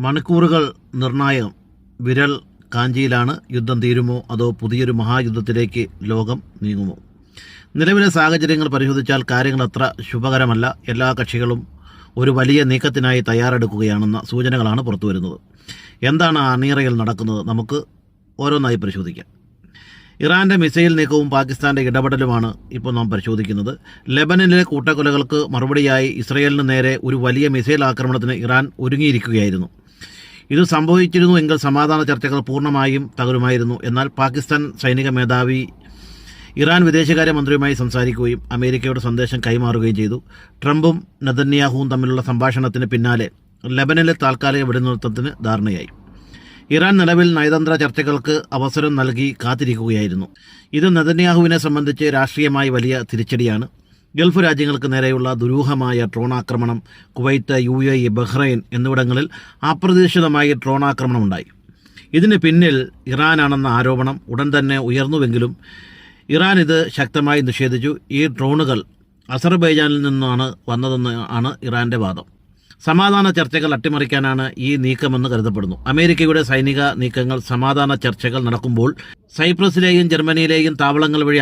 മണിക്കൂറുകൾ നിർണായകം. വിരൽ കാഞ്ചിയിലാണ്. യുദ്ധം തീരുമോ അതോ പുതിയൊരു മഹായുദ്ധത്തിലേക്ക് ലോകം നീങ്ങുമോ? നിലവിലെ സാഹചര്യങ്ങൾ പരിശോധിച്ചാൽ കാര്യങ്ങൾ അത്ര ശുഭകരമല്ല. എല്ലാ കക്ഷികളും ഒരു വലിയ നീക്കത്തിനായി തയ്യാറെടുക്കുകയാണെന്ന സൂചനകളാണ് പുറത്തുവരുന്നത്. എന്താണ് അണിയറയിൽ നടക്കുന്നത്? നമുക്ക് ഓരോന്നായി പരിശോധിക്കാം. ഇറാൻ്റെ മിസൈൽ നീക്കവും പാകിസ്ഥാൻ്റെ ഇടപെടലുമാണ് ഇപ്പോൾ നാം പരിശോധിക്കുന്നത്. ലെബനനിലെ കൂട്ടക്കൊലകൾക്ക് മറുപടിയായി ഇസ്രയേലിന് നേരെ ഒരു വലിയ മിസൈൽ ആക്രമണത്തിന് ഇറാൻ ഒരുങ്ങിയിരിക്കുകയായിരുന്നു. ഇത് സംഭവിച്ചിരുന്നുവെങ്കിൽ സമാധാന ചർച്ചകൾ പൂർണ്ണമായും തകരുമായിരുന്നു. എന്നാൽ പാകിസ്ഥാൻ സൈനിക മേധാവി ഇറാൻ വിദേശകാര്യമന്ത്രിയുമായി സംസാരിക്കുകയും അമേരിക്കയുടെ സന്ദേശം കൈമാറുകയും ചെയ്തു. ട്രംപും നെതന്യാഹുവും തമ്മിലുള്ള സംഭാഷണത്തിന് പിന്നാലെ ലെബനനിലെ താൽക്കാലിക വെടിനിർത്തത്തിന് ധാരണയായി. ഇറാൻ നിലവിൽ നയതന്ത്ര ചർച്ചകൾക്ക് അവസരം നൽകി കാത്തിരിക്കുകയായിരുന്നു. ഇത് നെതന്യാഹുവിനെ സംബന്ധിച്ച് രാഷ്ട്രീയമായി വലിയ തിരിച്ചടിയാണ്. ഗൾഫ് രാജ്യങ്ങൾക്ക് നേരെയുള്ള ദുരൂഹമായ ഡ്രോൺ ആക്രമണം, കുവൈറ്റ്, UAE, ബഹ്റൈൻ എന്നിവിടങ്ങളിൽ അപ്രതീക്ഷിതമായി ഡ്രോൺ ആക്രമണമുണ്ടായി. ഇതിന് പിന്നിൽ ഇറാനാണെന്ന ആരോപണം ഉടൻ തന്നെ ഉയർന്നുവെങ്കിലും ഇറാൻ ഇത് ശക്തമായി നിഷേധിച്ചു. ഈ ഡ്രോണുകൾ അസർബൈജാനിൽ നിന്നാണ് വന്നതെന്ന് ആണ് ഇറാൻ്റെ വാദം. സമാധാന ചർച്ചകൾ അട്ടിമറിക്കാനാണ് ഈ നീക്കമെന്ന് കരുതപ്പെടുന്നു. അമേരിക്കയുടെ സൈനിക നീക്കങ്ങൾ സമാധാന ചർച്ചകൾ നടക്കുമ്പോൾ സൈപ്രസിലെയും ജർമ്മനിയിലെയും താവളങ്ങൾ വഴി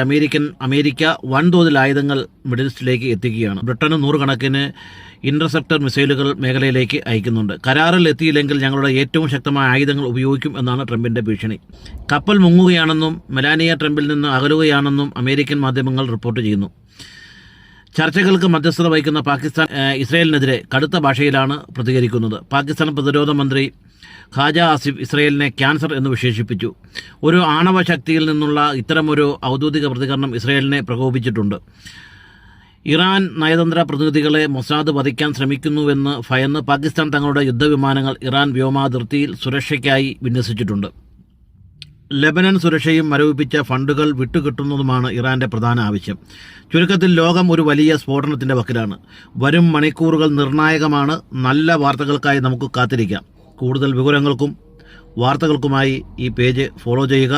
അമേരിക്ക വൻതോതിൽ ആയുധങ്ങൾ മിഡിൽ ഈസ്റ്റിലേക്ക് എത്തിക്കുകയാണ്. ബ്രിട്ടന് നൂറുകണക്കിന് ഇന്റർസെപ്റ്റർ മിസൈലുകൾ മേഖലയിലേക്ക് അയക്കുന്നുണ്ട്. കരാറിൽ എത്തിയില്ലെങ്കിൽ ഞങ്ങളുടെ ഏറ്റവും ശക്തമായ ആയുധങ്ങൾ ഉപയോഗിക്കും എന്നാണ് ട്രംപിന്റെ ഭീഷണി. കപ്പൽ മുങ്ങുകയാണെന്നും മെലാനിയ ട്രംപിൽ നിന്ന് അകലുകയാണെന്നും അമേരിക്കൻ മാധ്യമങ്ങൾ റിപ്പോർട്ട് ചെയ്യുന്നു. ചർച്ചകൾക്ക് മധ്യസ്ഥത വഹിക്കുന്ന പാകിസ്ഥാൻ ഇസ്രയേലിനെതിരെ കടുത്ത ഭാഷയിലാണ് പ്രതികരിക്കുന്നത്. പാകിസ്ഥാൻ പ്രതിരോധ മന്ത്രി ഖാജ ആസിഫ് ഇസ്രയേലിനെ ക്യാൻസർ എന്ന് വിശേഷിപ്പിച്ചു. ഒരു ആണവ ശക്തിയിൽ നിന്നുള്ള ഇത്തരമൊരു ഔദ്യോഗിക പ്രതികരണം ഇസ്രയേലിനെ പ്രകോപിച്ചിട്ടുണ്ട്. ഇറാൻ നയതന്ത്ര പ്രതിനിധികളെ മൊസാദ് വധിക്കാൻ ശ്രമിക്കുന്നുവെന്ന് ഭയന്ന് പാകിസ്ഥാൻ തങ്ങളുടെ യുദ്ധവിമാനങ്ങൾ ഇറാൻ വ്യോമാതിർത്തിയിൽ സുരക്ഷയ്ക്കായി വിന്യസിച്ചിട്ടുണ്ട്. ലെബനൻ സുരക്ഷയും മരവിപ്പിച്ച ഫണ്ടുകൾ വിട്ടുകിട്ടുന്നതുമാണ് ഇറാൻ്റെ പ്രധാന ആവശ്യം. ചുരുക്കത്തിൽ ലോകം ഒരു വലിയ സ്ഫോടനത്തിൻ്റെ വക്കിലാണ്. വരും മണിക്കൂറുകൾ നിർണായകമാണ്. നല്ല വാർത്തകൾക്കായി നമുക്ക് കാത്തിരിക്കാം. കൂടുതൽ വിവരങ്ങൾക്കും വാർത്തകൾക്കുമായി ഈ പേജ് ഫോളോ ചെയ്യുക.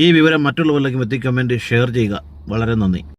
ഈ വിവരം മറ്റുള്ളവരിലേക്കും എത്തിക്കാൻ വേണ്ടി ഷെയർ ചെയ്യുക. വളരെ നന്ദി.